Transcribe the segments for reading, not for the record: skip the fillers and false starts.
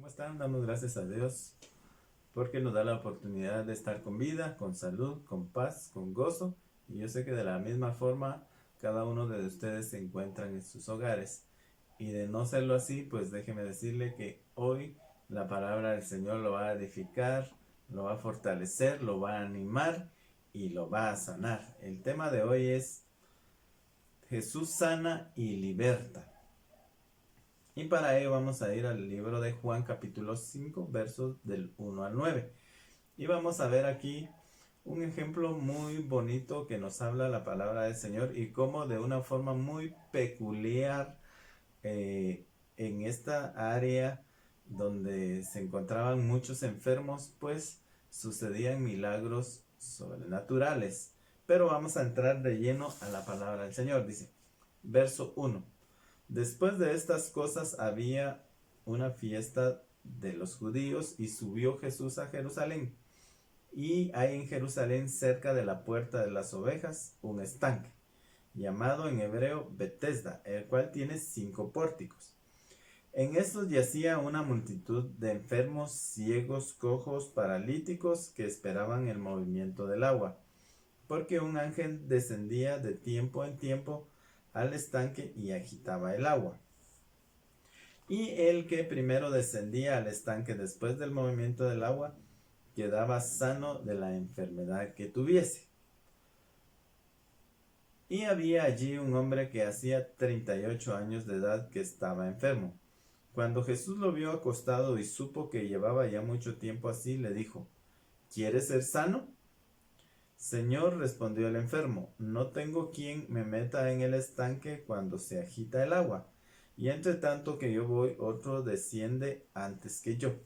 ¿Cómo están? Damos gracias a Dios porque nos da la oportunidad de estar con vida, con salud, con paz, con gozo. Y yo sé que de la misma forma cada uno de ustedes se encuentran en sus hogares. Y de no serlo así, pues déjeme decirle que hoy la palabra del Señor lo va a edificar, lo va a fortalecer, lo va a animar y lo va a sanar. El tema de hoy es Jesús sana y liberta. Y para ello vamos a ir al libro de Juan capítulo 5 versos del 1 al 9. Y vamos a ver aquí un ejemplo muy bonito que nos habla la palabra del Señor y cómo de una forma muy peculiar en esta área donde se encontraban muchos enfermos, pues sucedían milagros sobrenaturales. Pero vamos a entrar de lleno a la palabra del Señor. Dice, verso 1. Después de estas cosas había una fiesta de los judíos y subió Jesús a Jerusalén. Y hay en Jerusalén, cerca de la puerta de las ovejas, un estanque, llamado en hebreo Betesda, el cual tiene 5 pórticos. En estos yacía una multitud de enfermos, ciegos, cojos, paralíticos, que esperaban el movimiento del agua, porque un ángel descendía de tiempo en tiempo al estanque y agitaba el agua. Y el que primero descendía al estanque después del movimiento del agua quedaba sano de la enfermedad que tuviese. Y había allí un hombre que hacía 38 años de edad que estaba enfermo. Cuando Jesús lo vio acostado y supo que llevaba ya mucho tiempo así, le dijo, ¿quieres ser sano? Señor, respondió el enfermo, no tengo quien me meta en el estanque cuando se agita el agua, y entre tanto que yo voy, otro desciende antes que yo.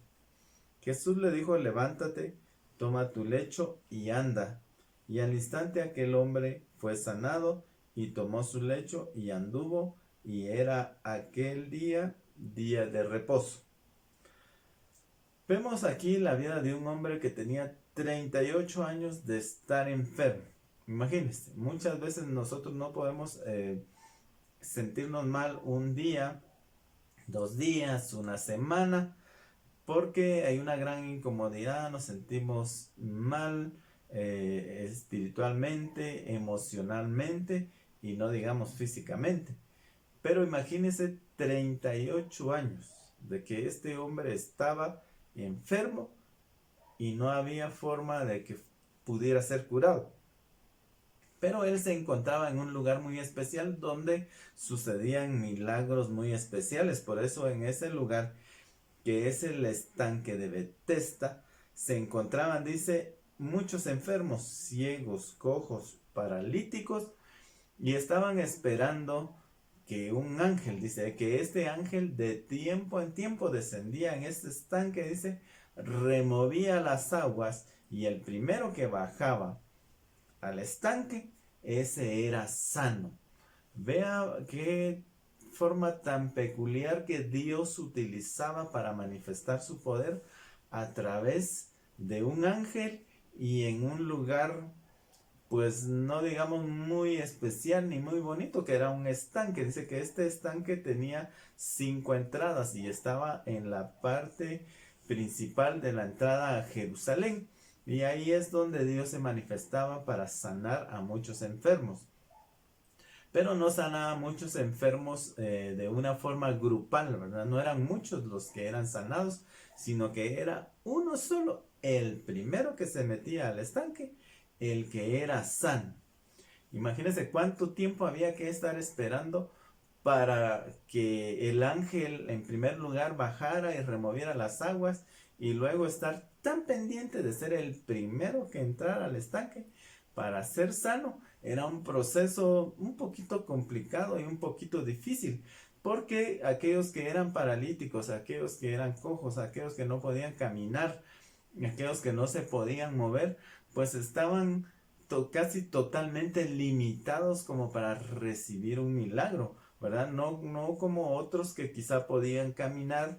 Jesús le dijo, levántate, toma tu lecho y anda. Y al instante aquel hombre fue sanado y tomó su lecho y anduvo, y era aquel día de reposo. Vemos aquí la vida de un hombre que tenía 38 años de estar enfermo. Imagínense, muchas veces nosotros no podemos sentirnos mal un día, 2 días, una semana, porque hay una gran incomodidad, nos sentimos mal espiritualmente, emocionalmente y no digamos físicamente. Pero imagínense 38 años de que este hombre estaba enfermo y no había forma de que pudiera ser curado. Pero él se encontraba en un lugar muy especial donde sucedían milagros muy especiales. Por eso en ese lugar, que es el estanque de Betesda, se encontraban, dice, muchos enfermos, ciegos, cojos, paralíticos, y estaban esperando que un ángel, dice, que este ángel de tiempo en tiempo descendía en este estanque, dice, removía las aguas, y el primero que bajaba al estanque, ese era sano. Vea qué forma tan peculiar que Dios utilizaba para manifestar su poder a través de un ángel y en un lugar, pues no digamos muy especial ni muy bonito, que era un estanque. Dice que este estanque tenía 5 entradas y estaba en la parte principal de la entrada a Jerusalén. Y ahí es donde Dios se manifestaba para sanar a muchos enfermos. Pero no sanaba a muchos enfermos de una forma grupal, ¿verdad? No eran muchos los que eran sanados, sino que era uno solo, el primero que se metía al estanque, el que era sano. Imagínense cuánto tiempo había que estar esperando para que el ángel en primer lugar bajara y removiera las aguas y luego estar tan pendiente de ser el primero que entrara al estanque para ser sano. Era un proceso un poquito complicado y un poquito difícil, porque aquellos que eran paralíticos, aquellos que eran cojos, aquellos que no podían caminar, aquellos que no se podían mover, pues estaban casi totalmente limitados como para recibir un milagro, ¿verdad? No como otros que quizá podían caminar,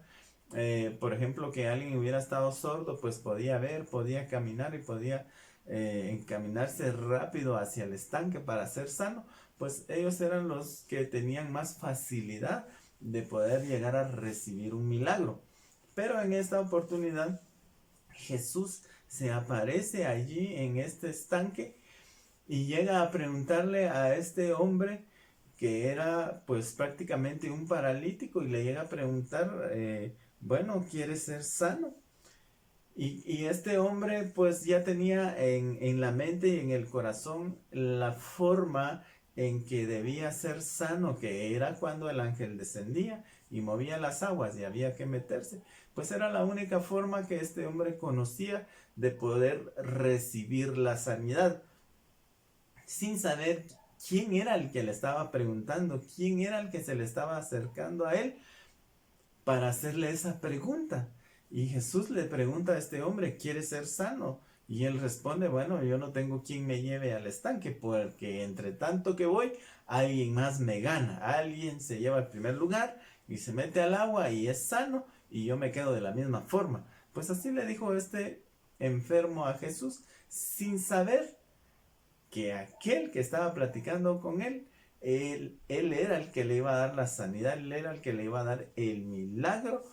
por ejemplo, que alguien hubiera estado sordo, pues podía ver, podía caminar y podía encaminarse rápido hacia el estanque para ser sano. Pues ellos eran los que tenían más facilidad de poder llegar a recibir un milagro. Pero en esta oportunidad Jesús se aparece allí en este estanque y llega a preguntarle a este hombre que era pues prácticamente un paralítico, y le llega a preguntar, bueno, ¿quieres ser sano? Y este hombre pues ya tenía en la mente y en el corazón la forma en que debía ser sano, que era cuando el ángel descendía y movía las aguas y había que meterse. Pues era la única forma que este hombre conocía de poder recibir la sanidad, sin saber quién era el que le estaba preguntando, quién era el que se le estaba acercando a él para hacerle esa pregunta. Y Jesús le pregunta a este hombre, ¿quieres ser sano? Y él responde, bueno, yo no tengo quien me lleve al estanque, porque entre tanto que voy, alguien más me gana. Alguien se lleva al primer lugar y se mete al agua y es sano, y yo me quedo de la misma forma. Pues así le dijo este enfermo a Jesús, sin saber que aquel que estaba platicando con él era el que le iba a dar la sanidad, él era el que le iba a dar el milagro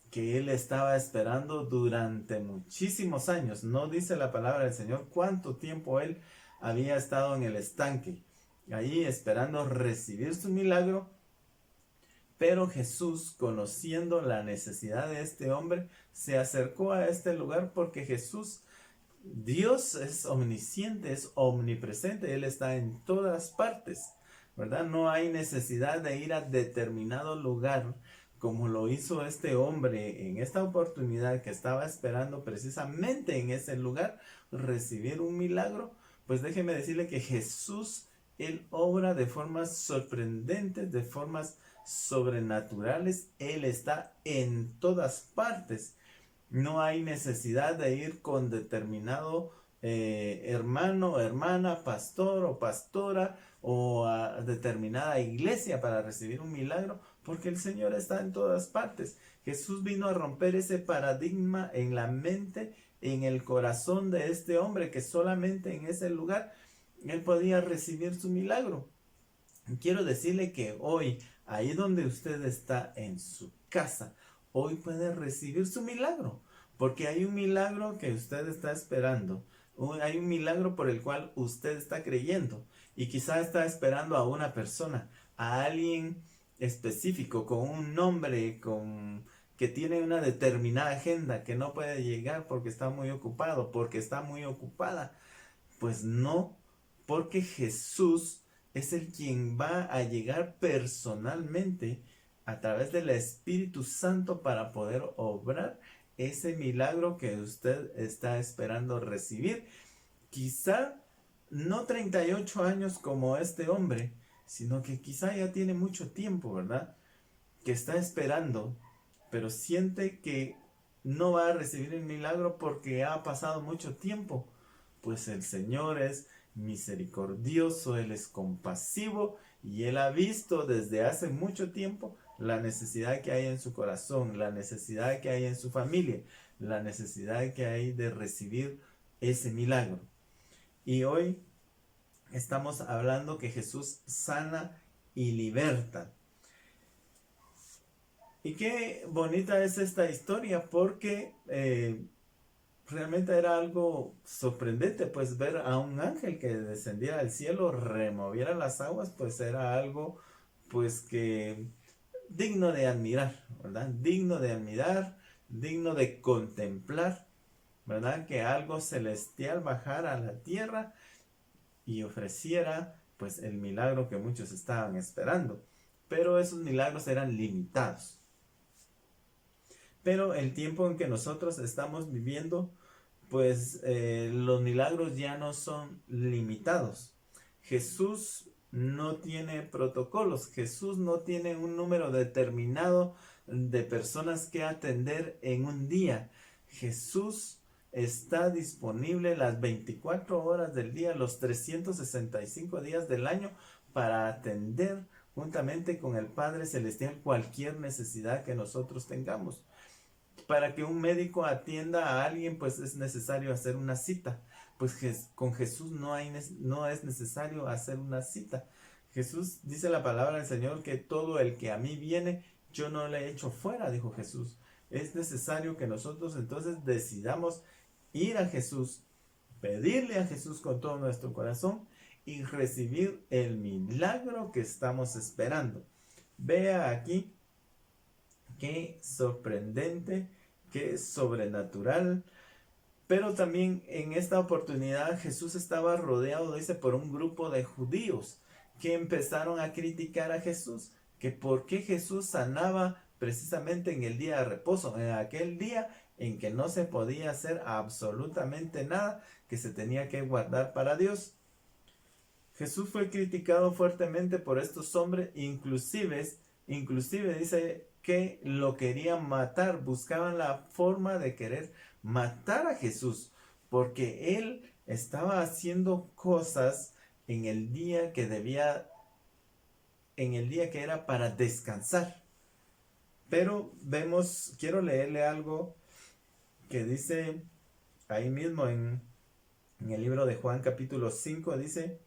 que él estaba esperando durante muchísimos años. No dice la palabra del Señor cuánto tiempo él había estado en el estanque, ahí esperando recibir su milagro. Pero Jesús, conociendo la necesidad de este hombre, se acercó a este lugar, porque Jesús, Dios, es omnisciente, es omnipresente, Él está en todas partes, ¿verdad? No hay necesidad de ir a determinado lugar, como lo hizo este hombre en esta oportunidad, que estaba esperando precisamente en ese lugar recibir un milagro. Pues déjeme decirle que Jesús, Él obra de formas sorprendentes, de formas sobrenaturales. Él está en todas partes. No hay necesidad de ir con determinado hermano, hermana, pastor o pastora, o a determinada iglesia para recibir un milagro, porque el Señor está en todas partes. Jesús vino a romper ese paradigma en la mente, en el corazón de este hombre, que solamente en ese lugar él podía recibir su milagro. Quiero decirle que hoy, ahí donde usted está en su casa, hoy puede recibir su milagro, porque hay un milagro que usted está esperando, hay un milagro por el cual usted está creyendo, y quizá está esperando a una persona, a alguien específico, con un nombre, que tiene una determinada agenda, que no puede llegar porque está muy ocupado, porque está muy ocupada. Pues no, porque Jesús es el quien va a llegar personalmente a través del Espíritu Santo para poder obrar ese milagro que usted está esperando recibir. Quizá no 38 años como este hombre, sino que quizá ya tiene mucho tiempo, ¿verdad? Que está esperando, pero siente que no va a recibir el milagro porque ha pasado mucho tiempo. Pues el Señor es misericordioso, Él es compasivo, y Él ha visto desde hace mucho tiempo la necesidad que hay en su corazón, la necesidad que hay en su familia, la necesidad que hay de recibir ese milagro. Y hoy estamos hablando que Jesús sana y liberta. Y qué bonita es esta historia, porque realmente era algo sorprendente, pues ver a un ángel que descendiera al cielo, removiera las aguas, pues era algo pues que digno de admirar, ¿verdad? Digno de admirar, digno de contemplar, ¿verdad? Que algo celestial bajara a la tierra y ofreciera pues el milagro que muchos estaban esperando. Pero esos milagros eran limitados. Pero el tiempo en que nosotros estamos viviendo, pues los milagros ya no son limitados. Jesús no tiene protocolos, Jesús no tiene un número determinado de personas que atender en un día. Jesús está disponible las 24 horas del día, los 365 días del año, para atender juntamente con el Padre Celestial cualquier necesidad que nosotros tengamos. Para que un médico atienda a alguien, pues es necesario hacer una cita. Pues con Jesús no es necesario hacer una cita. Jesús, dice la palabra del Señor, que todo el que a mí viene, yo no le echo fuera, dijo Jesús. es necesario que nosotros entonces decidamos ir a Jesús, pedirle a Jesús con todo nuestro corazón y recibir el milagro que estamos esperando. Vea aquí qué sorprendente, qué sobrenatural. Pero también en esta oportunidad Jesús estaba rodeado, dice, por un grupo de judíos que empezaron a criticar a Jesús, que por qué Jesús sanaba precisamente en el día de reposo, en aquel día en que no se podía hacer absolutamente nada, que se tenía que guardar para Dios. Jesús fue criticado fuertemente por estos hombres, inclusive dice que lo querían matar, buscaban la forma de querer matar a Jesús, porque él estaba haciendo cosas en el día que era para descansar. Pero vemos, quiero leerle algo que dice ahí mismo en el libro de Juan capítulo 5, dice,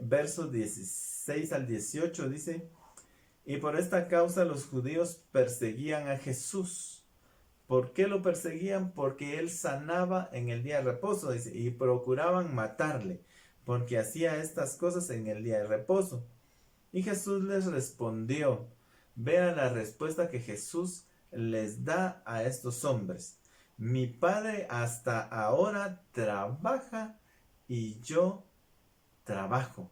versos 16 al 18, dice: y por esta causa los judíos perseguían a Jesús. ¿Por qué lo perseguían? Porque él sanaba en el día de reposo, dice, y procuraban matarle, porque hacía estas cosas en el día de reposo. Y Jesús les respondió. Vea la respuesta que Jesús les da a estos hombres. Mi Padre hasta ahora trabaja y yo trabajo.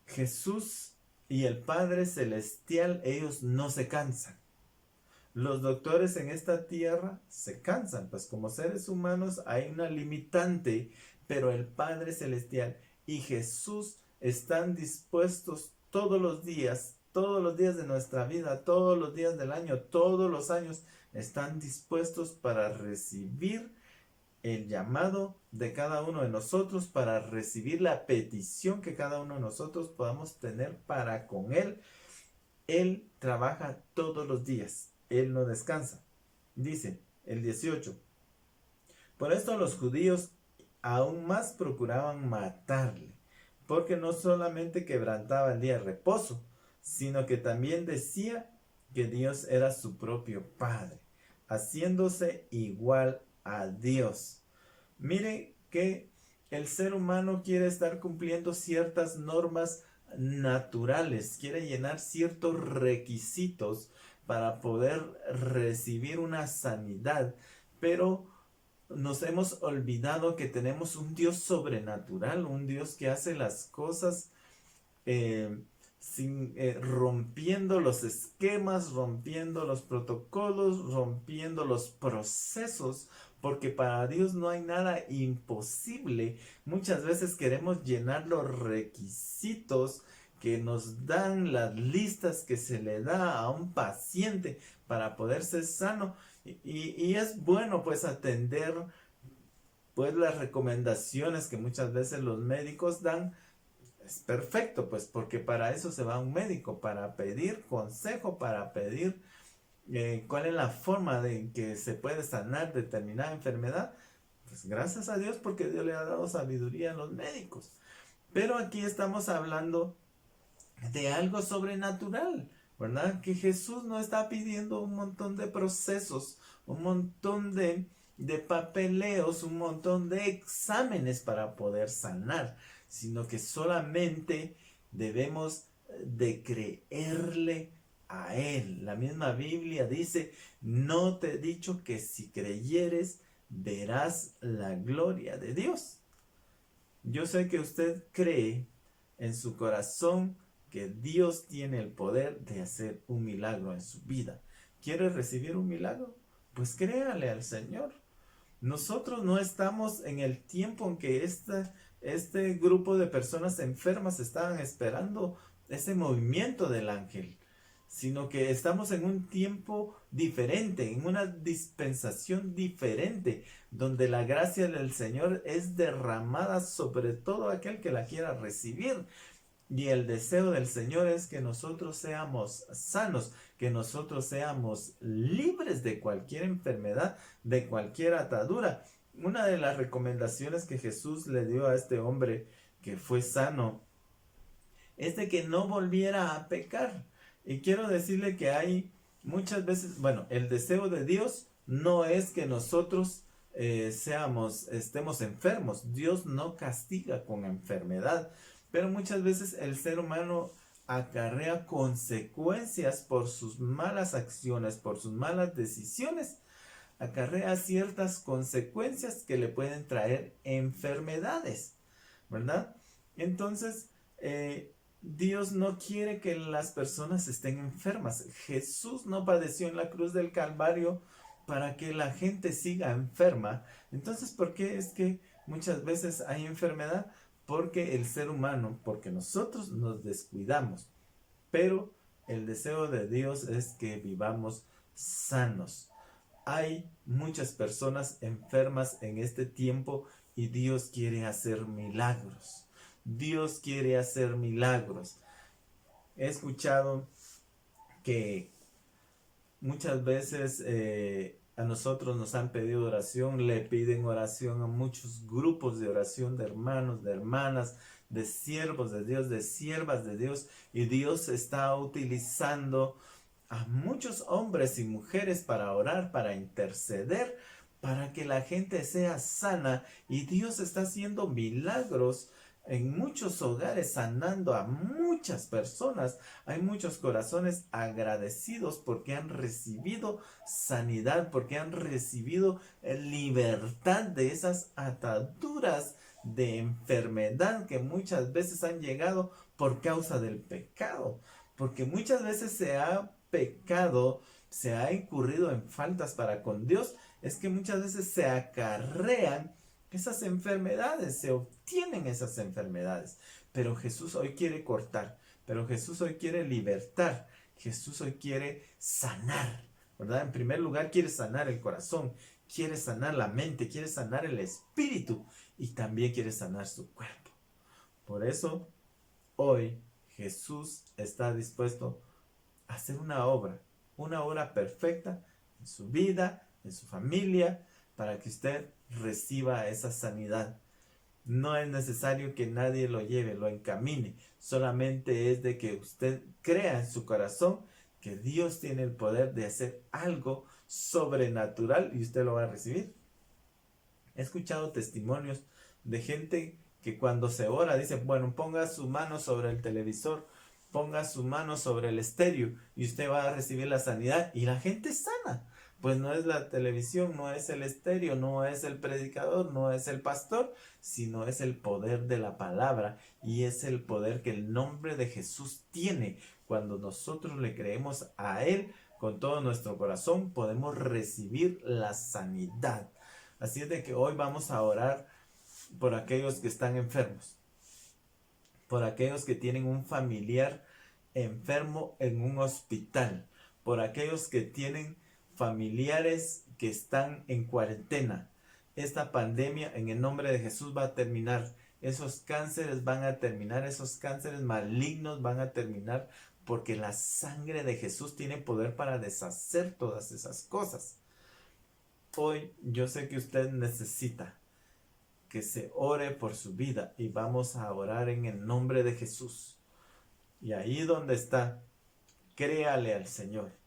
Jesús y el Padre Celestial, ellos no se cansan. Los doctores en esta tierra se cansan, pues como seres humanos hay una limitante, pero el Padre Celestial y Jesús están dispuestos todos los días de nuestra vida, todos los días del año, todos los años, están dispuestos para recibir el llamado de cada uno de nosotros, para recibir la petición que cada uno de nosotros podamos tener para con Él. Él trabaja todos los días, Él no descansa. Dice el 18: por esto los judíos aún más procuraban matarle, porque no solamente quebrantaba el día de reposo, sino que también decía que Dios era su propio Padre, haciéndose igual a Dios. Mire que el ser humano quiere estar cumpliendo ciertas normas naturales, quiere llenar ciertos requisitos para poder recibir una sanidad, pero nos hemos olvidado que tenemos un Dios sobrenatural, un Dios que hace las cosas rompiendo los esquemas, rompiendo los protocolos, rompiendo los procesos, porque para Dios no hay nada imposible. Muchas veces queremos llenar los requisitos que nos dan las listas que se le da a un paciente para poder ser sano, y es bueno pues atender pues las recomendaciones que muchas veces los médicos dan. Es perfecto, pues, porque para eso se va un médico, para pedir consejo, para pedir cuál es la forma de que se puede sanar determinada enfermedad. Pues gracias a Dios, porque Dios le ha dado sabiduría a los médicos. Pero aquí estamos hablando de algo sobrenatural, ¿verdad? Que Jesús no está pidiendo un montón de procesos, un montón de papeleos, un montón de exámenes para poder sanar, sino que solamente debemos de creerle a Él. La misma Biblia dice: no te he dicho que si creyeres verás la gloria de Dios. Yo sé que usted cree en su corazón que Dios tiene el poder de hacer un milagro en su vida. ¿Quiere recibir un milagro? Pues créale al Señor. Nosotros no estamos en el tiempo en que este grupo de personas enfermas estaban esperando ese movimiento del ángel, sino que estamos en un tiempo diferente, en una dispensación diferente, donde la gracia del Señor es derramada sobre todo aquel que la quiera recibir. Y el deseo del Señor es que nosotros seamos sanos, que nosotros seamos libres de cualquier enfermedad, de cualquier atadura. Una de las recomendaciones que Jesús le dio a este hombre que fue sano es de que no volviera a pecar. Y quiero decirle que hay muchas veces, bueno, el deseo de Dios no es que nosotros estemos enfermos. Dios no castiga con enfermedad, pero muchas veces el ser humano acarrea consecuencias por sus malas acciones, por sus malas decisiones, acarrea ciertas consecuencias que le pueden traer enfermedades, ¿verdad? Entonces, Dios no quiere que las personas estén enfermas. Jesús no padeció en la cruz del Calvario para que la gente siga enferma. Entonces, ¿por qué es que muchas veces hay enfermedad? Porque el ser humano, porque nosotros nos descuidamos. Pero el deseo de Dios es que vivamos sanos. Hay muchas personas enfermas en este tiempo y Dios quiere hacer milagros. Dios quiere hacer milagros. He escuchado que muchas veces a nosotros nos han pedido oración, le piden oración a muchos grupos de oración de hermanos, de hermanas, de siervos de Dios, de siervas de Dios, y Dios está utilizando a muchos hombres y mujeres para orar, para interceder, para que la gente sea sana, y Dios está haciendo milagros en muchos hogares, sanando a muchas personas. Hay muchos corazones agradecidos porque han recibido sanidad, porque han recibido libertad de esas ataduras de enfermedad que muchas veces han llegado por causa del pecado. Porque muchas veces se ha pecado, se ha incurrido en faltas para con Dios, es que muchas veces se acarrean esas enfermedades, se obtienen esas enfermedades. Pero Jesús hoy quiere cortar, pero Jesús hoy quiere libertar, Jesús hoy quiere sanar, ¿verdad? En primer lugar quiere sanar el corazón, quiere sanar la mente, quiere sanar el espíritu y también quiere sanar su cuerpo. Por eso hoy Jesús está dispuesto a hacer una obra perfecta en su vida, en su familia, para que usted reciba esa sanidad. No es necesario que nadie lo lleve, lo encamine. Solamente es de que usted crea en su corazón que Dios tiene el poder de hacer algo sobrenatural y usted lo va a recibir. He escuchado testimonios de gente que cuando se ora dice, bueno, ponga su mano sobre el televisor, ponga su mano sobre el estéreo y usted va a recibir la sanidad y la gente es sana. Pues no es la televisión, no es el estéreo, no es el predicador, no es el pastor, sino es el poder de la palabra y es el poder que el nombre de Jesús tiene. Cuando nosotros le creemos a Él con todo nuestro corazón, podemos recibir la sanidad. Así es de que hoy vamos a orar por aquellos que están enfermos, por aquellos que tienen un familiar enfermo en un hospital, por aquellos que tienen familiares que están en cuarentena. Esta pandemia en el nombre de Jesús va a terminar. Esos cánceres van a terminar, esos cánceres malignos van a terminar porque la sangre de Jesús tiene poder para deshacer todas esas cosas. Hoy yo sé que usted necesita que se ore por su vida y vamos a orar en el nombre de Jesús. Y ahí donde está, créale al Señor.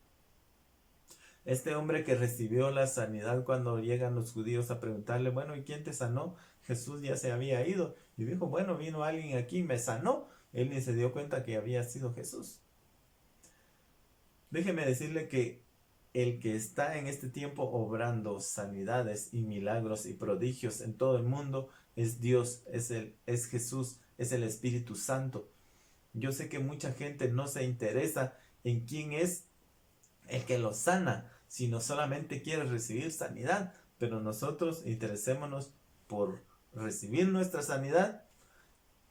Este hombre que recibió la sanidad cuando llegan los judíos a preguntarle, bueno, ¿y quién te sanó? Jesús ya se había ido y dijo, bueno, vino alguien aquí y me sanó. Él ni se dio cuenta que había sido Jesús. Déjeme decirle que el que está en este tiempo obrando sanidades y milagros y prodigios en todo el mundo es Dios, es Jesús, es el Espíritu Santo. Yo sé que mucha gente no se interesa en quién es el que lo sana, sino solamente quiere recibir sanidad. Pero nosotros interesémonos por recibir nuestra sanidad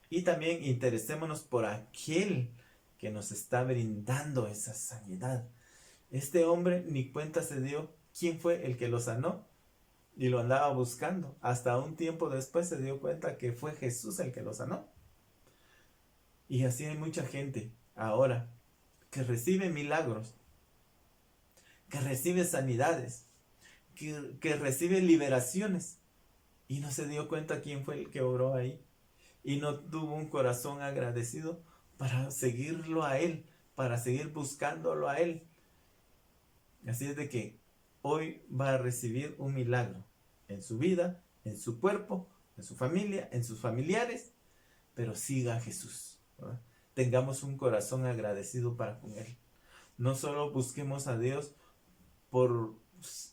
y también interesémonos por aquel que nos está brindando esa sanidad. Este hombre ni cuenta se dio quién fue el que lo sanó y lo andaba buscando. Hasta un tiempo después se dio cuenta que fue Jesús el que lo sanó. Y así hay mucha gente ahora que recibe milagros, que recibe sanidades, que recibe liberaciones y no se dio cuenta quién fue el que obró ahí. Y no tuvo un corazón agradecido para seguirlo a Él, para seguir buscándolo a Él. Así es de que hoy va a recibir un milagro en su vida, en su cuerpo, en su familia, en sus familiares, pero siga a Jesús, ¿verdad? Tengamos un corazón agradecido para con Él. No solo busquemos a Dios por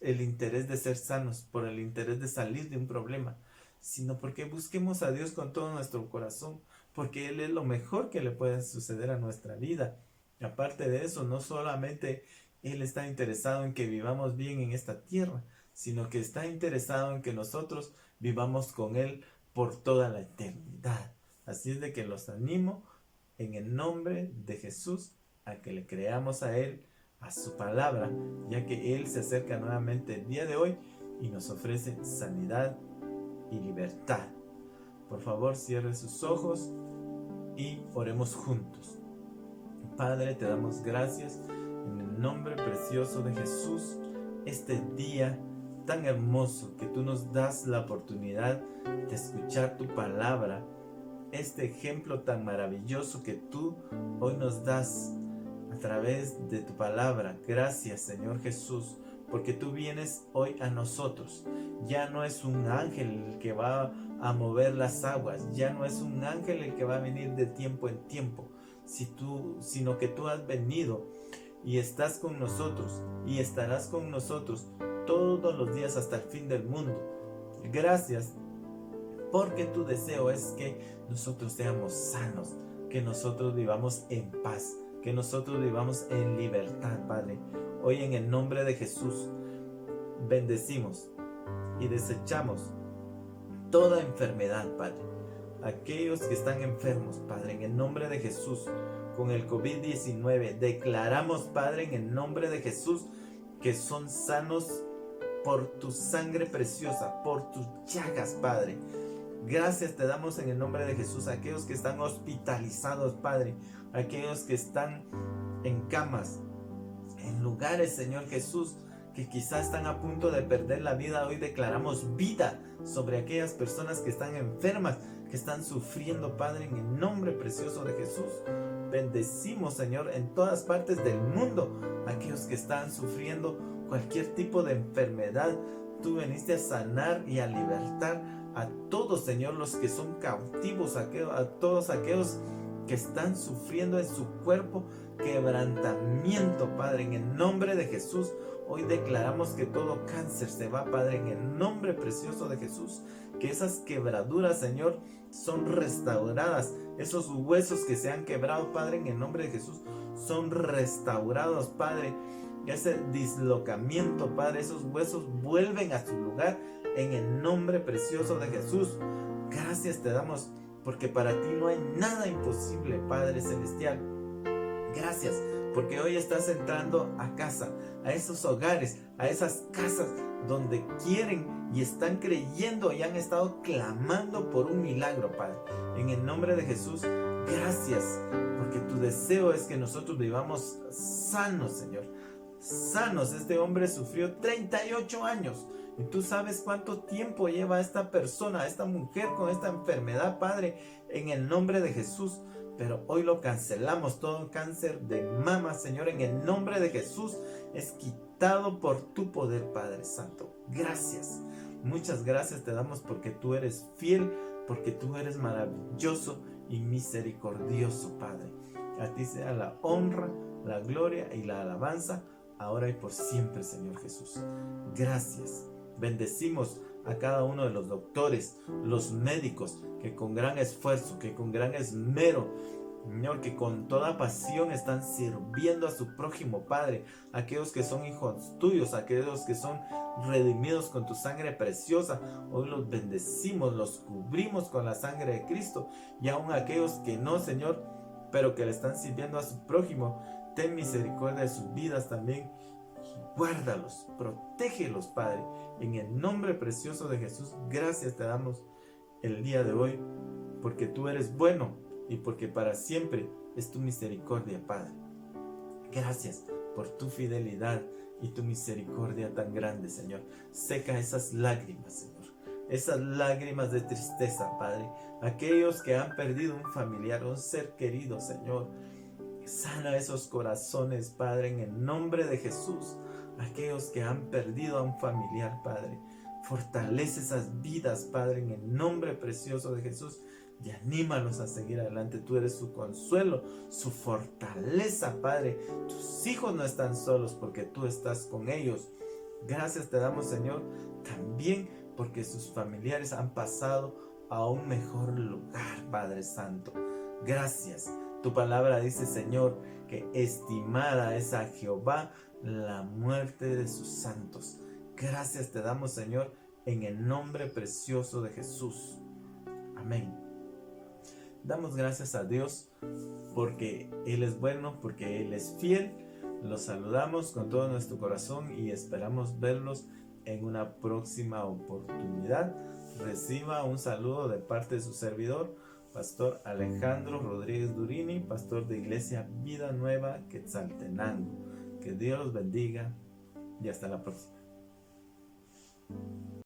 el interés de ser sanos, por el interés de salir de un problema, sino porque busquemos a Dios con todo nuestro corazón, porque Él es lo mejor que le puede suceder a nuestra vida. Aparte de eso, no solamente Él está interesado en que vivamos bien en esta tierra, sino que está interesado en que nosotros vivamos con Él por toda la eternidad. Así es de que los animo en el nombre de Jesús a que le creamos a Él, a su palabra, ya que Él se acerca nuevamente el día de hoy y nos ofrece sanidad y libertad. Por favor, cierre sus ojos y oremos juntos. Padre, te damos gracias en el nombre precioso de Jesús, este día tan hermoso que tú nos das la oportunidad de escuchar tu palabra, este ejemplo tan maravilloso que tú hoy nos das a través de tu palabra. Gracias, Señor Jesús, porque tú vienes hoy a nosotros. Ya no es un ángel el que va a mover las aguas, ya no es un ángel el que va a venir de tiempo en tiempo, sino que tú has venido y estás con nosotros y estarás con nosotros todos los días hasta el fin del mundo. Gracias, porque tu deseo es que nosotros seamos sanos, que nosotros vivamos en paz, que nosotros vivamos en libertad, Padre. Hoy en el nombre de Jesús bendecimos y desechamos toda enfermedad, Padre. Aquellos que están enfermos, Padre, en el nombre de Jesús, con el COVID-19, declaramos, Padre, en el nombre de Jesús, que son sanos por tu sangre preciosa, por tus llagas, Padre. Gracias te damos en el nombre de Jesús a aquellos que están hospitalizados, Padre, aquellos que están en camas, en lugares, Señor Jesús, que quizás están a punto de perder la vida. Hoy declaramos vida sobre aquellas personas que están enfermas, que están sufriendo, Padre, en el nombre precioso de Jesús. Bendecimos, Señor, en todas partes del mundo, aquellos que están sufriendo cualquier tipo de enfermedad. Tú veniste a sanar y a libertar a todos, Señor, los que son cautivos, a todos aquellos que están sufriendo en su cuerpo quebrantamiento, Padre, en el nombre de Jesús. Hoy declaramos que todo cáncer se va, Padre, en el nombre precioso de Jesús. Que esas quebraduras, Señor, son restauradas. Esos huesos que se han quebrado, Padre, en el nombre de Jesús, son restaurados, Padre. Ese dislocamiento, Padre, esos huesos vuelven a su lugar en el nombre precioso de Jesús. Gracias te damos, porque para ti no hay nada imposible, Padre Celestial. Gracias, porque hoy estás entrando a casa, a esos hogares, a esas casas donde quieren y están creyendo y han estado clamando por un milagro, Padre. En el nombre de Jesús, gracias, porque tu deseo es que nosotros vivamos sanos, Señor. Sanos. Este hombre sufrió 38 años. Y tú sabes cuánto tiempo lleva esta persona, esta mujer con esta enfermedad, Padre, en el nombre de Jesús. Pero hoy lo cancelamos, todo cáncer de mama, Señor, en el nombre de Jesús, es quitado por tu poder, Padre Santo. Gracias, muchas gracias te damos porque tú eres fiel, porque tú eres maravilloso y misericordioso, Padre. A ti sea la honra, la gloria y la alabanza, ahora y por siempre, Señor Jesús. Gracias. Bendecimos a cada uno de los doctores, los médicos, que con gran esfuerzo, que con gran esmero, Señor, que con toda pasión están sirviendo a su prójimo, Padre. Aquellos que son hijos tuyos, aquellos que son redimidos con tu sangre preciosa, hoy los bendecimos, los cubrimos con la sangre de Cristo. Y aún aquellos que no, Señor, pero que le están sirviendo a su prójimo, ten misericordia de sus vidas también. Guárdalos, protégelos, Padre, en el nombre precioso de Jesús. Gracias te damos el día de hoy, porque tú eres bueno y porque para siempre es tu misericordia, Padre. Gracias por tu fidelidad y tu misericordia tan grande, Señor. Seca esas lágrimas, Señor, esas lágrimas de tristeza, Padre. Aquellos que han perdido un familiar, un ser querido, Señor, Sana esos corazones, Padre, en el nombre de Jesús. Aquellos que han perdido a un familiar, Padre. Fortalece esas vidas, Padre, en el nombre precioso de Jesús. Y anímalos a seguir adelante. Tú eres su consuelo, su fortaleza, Padre. Tus hijos no están solos porque tú estás con ellos. Gracias te damos, Señor, también porque sus familiares han pasado a un mejor lugar, Padre Santo. Gracias. Tu palabra dice, Señor, que estimada es a Jehová la muerte de sus santos. Gracias te damos, Señor, en el nombre precioso de Jesús. Amén. Damos gracias a Dios porque Él es bueno, porque Él es fiel. Los saludamos con todo nuestro corazón y esperamos verlos en una próxima oportunidad. Reciba un saludo de parte de su servidor, Pastor Alejandro Rodríguez Durini, pastor de Iglesia Vida Nueva Quetzaltenango. Que Dios los bendiga y hasta la próxima.